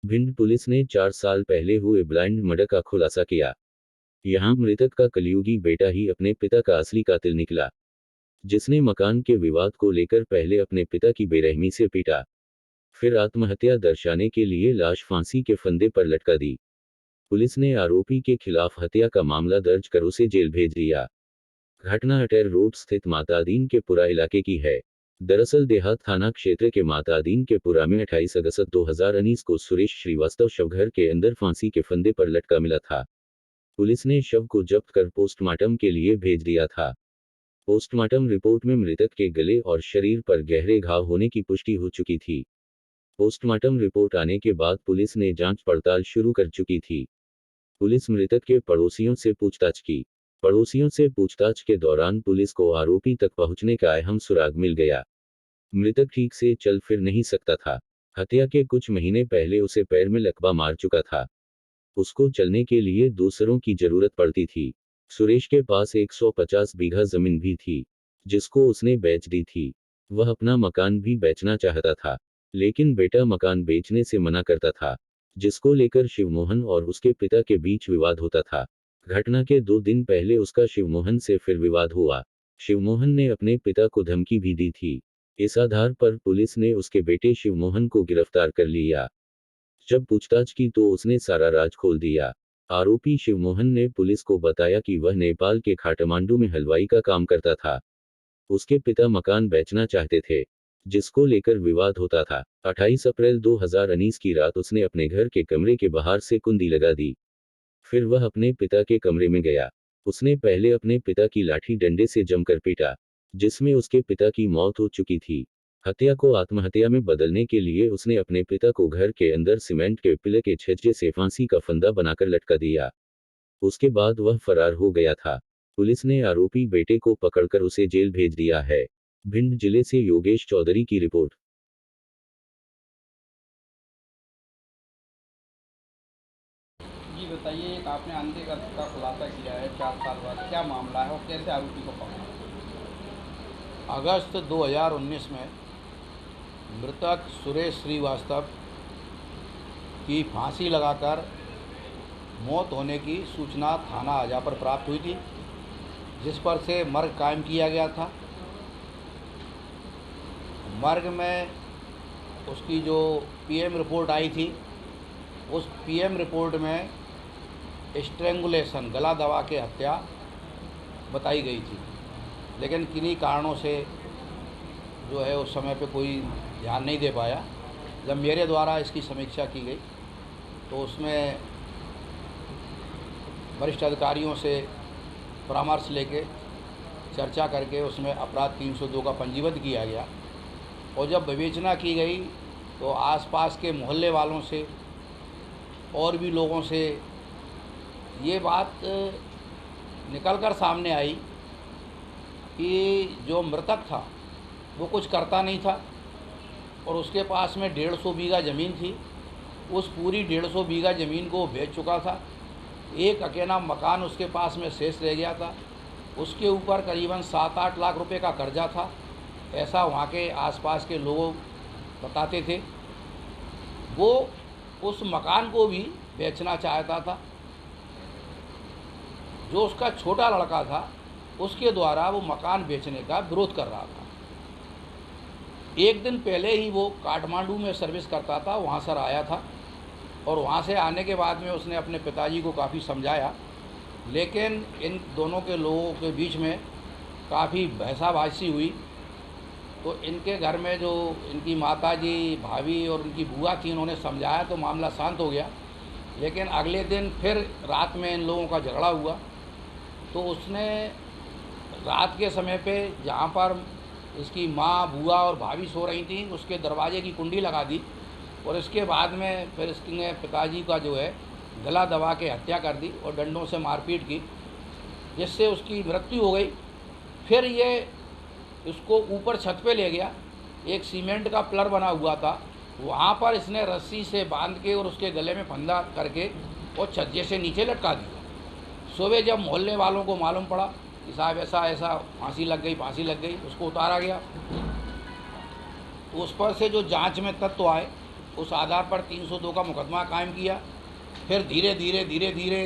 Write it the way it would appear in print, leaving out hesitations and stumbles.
Bhind police ने 4 साल पहले हुए ब्लाइंड मर्डर का खुलासा किया। यहां मृतक का कलयुगी बेटा ही अपने पिता का असली कातिल निकला, जिसने मकान के विवाद को लेकर पहले अपने पिता की बेरहमी से पीटा, फिर आत्महत्या दर्शाने के लिए लाश फांसी के फंदे पर लटका दी। पुलिस ने आरोपी के खिलाफ हत्या का मामला दर्ज कर उसे जेल भेज दिया। घटना अटैर रोड स्थित मातादीन के पुरा इलाके की है। दरअसल देहात थाना क्षेत्र के मातादीन के पुरा में 28 अगस्त 2019 को सुरेश श्रीवास्तव शव घर के अंदर फांसी के फंदे पर लटका मिला था। पुलिस ने शव को जब्त कर पोस्टमार्टम के लिए भेज दिया था। पोस्टमार्टम रिपोर्ट में मृतक के गले और शरीर पर गहरे घाव होने की पुष्टि हो चुकी थी। पोस्टमार्टम रिपोर्ट आने के बाद पुलिस ने जांच पड़ताल शुरू कर चुकी थी। पुलिस मृतक के पड़ोसियों से पूछताछ की। पड़ोसियों से पूछताछ के दौरान पुलिस को आरोपी तक पहुंचने का अहम सुराग मिल गया। मृतक ठीक से चल फिर नहीं सकता था। हत्या के कुछ महीने पहले उसे पैर में लकवा मार चुका था। उसको चलने के लिए दूसरों की जरूरत पड़ती थी। सुरेश के पास 150 बीघा जमीन भी थी, जिसको उसने बेच दी थी। वह अपना मकान भी बेचना चाहता था, लेकिन बेटा मकान बेचने से मना करता था, जिसको लेकर शिवमोहन और उसके पिता के बीच विवाद होता था। घटना के 2 दिन पहले उसका शिवमोहन से फिर विवाद हुआ। शिवमोहन ने अपने पिता को धमकी भी दी थी। इस आधार पर पुलिस ने उसके बेटे शिवमोहन को गिरफ्तार कर लिया। जब पूछताछ की तो उसने सारा राज खोल दिया। आरोपी शिवमोहन ने पुलिस को बताया कि वह नेपाल के काठमांडू में हलवाई का काम करता था। उसके पिता मकान बेचना चाहते थे, जिसको लेकर विवाद होता था। 28 अप्रैल 2019 की रात उसने अपने घर के कमरे के बाहर से कुंडी लगा दी। फिर वह अपने पिता के कमरे में गया। उसने पहले अपने पिता की लाठी डंडे से जमकर पीटा, जिसमें उसके पिता की मौत हो चुकी थी। हत्या को आत्महत्या में बदलने के लिए उसने अपने पिता को घर के अंदर सीमेंट के पिलर के छज्जे से फांसी का फंदा बनाकर लटका दिया। उसके बाद वह फरार हो गया था। पुलिस ने आरोपी बेटे को पकड़कर उसे जेल भेज दिया है। भिंड जिले से योगेश चौधरी की रिपोर्ट। जी बताइए, एक आपने अंधे का खुलासा किया है 4 साल बाद, क्या मामला है और कैसे आरोपी को पकड़ा? अगस्त 2019 में मृतक सुरेश श्रीवास्तव की फांसी लगाकर मौत होने की सूचना थाना आजा पर प्राप्त हुई थी, जिस पर से मर्ग कायम किया गया था। मर्ग में उसकी जो पीएम रिपोर्ट आई थी, उस पीएम रिपोर्ट में स्ट्रेंगुलेशन, गला दबा के हत्या बताई गई थी, लेकिन किन्हीं कारणों से जो है उस समय पे कोई ध्यान नहीं दे पाया। जब मेरे द्वारा इसकी समीक्षा की गई तो उसमें वरिष्ठ अधिकारियों से परामर्श लेके चर्चा करके उसमें अपराध 302 का पंजीबद्ध किया गया। और जब विवेचना की गई तो आसपास के मोहल्ले वालों से और भी लोगों से ये बात निकल कर सामने आई कि जो मृतक था वो कुछ करता नहीं था और उसके पास में 150 बीघा ज़मीन थी। उस पूरी 150 बीघा ज़मीन को बेच चुका था। एक अकेला मकान उसके पास में शेष रह गया था। उसके ऊपर करीबन 7-8 लाख रुपए का कर्जा था, ऐसा वहाँ के आसपास के लोग बताते थे। वो उस मकान को भी बेचना चाहता था। जो उसका छोटा लड़का था उसके द्वारा वो मकान बेचने का विरोध कर रहा था। एक दिन पहले ही वो काठमांडू में सर्विस करता था, वहाँ सर आया था और वहाँ से आने के बाद में उसने अपने पिताजी को काफ़ी समझाया, लेकिन इन दोनों के लोगों के बीच में काफ़ी बहसाबाजी हुई। तो इनके घर में जो इनकी माताजी, भाभी और उनकी बुआ थी, उन्होंने समझाया तो मामला शांत हो गया। लेकिन अगले दिन फिर रात में इन लोगों का झगड़ा हुआ। तो उसने रात के समय पे जहाँ पर इसकी माँ, बुआ और भाभी सो रही थी, उसके दरवाजे की कुंडी लगा दी और इसके बाद में फिर इसने पिताजी का जो है गला दबा के हत्या कर दी और डंडों से मारपीट की, जिससे उसकी मृत्यु हो गई। फिर ये इसको ऊपर छत पे ले गया। एक सीमेंट का पिलर बना हुआ था, वहाँ पर इसने रस्सी से बांध के और उसके गले में फंदा करके और छज्जे से नीचे लटका दिया। सुबह जब मोहल्ले वालों को मालूम पड़ा कि साहब ऐसा ऐसा फांसी लग गई, उसको उतारा गया। तो उस पर से जो जांच में तत्व आए उस आधार पर 302 का मुकदमा कायम किया। फिर धीरे धीरे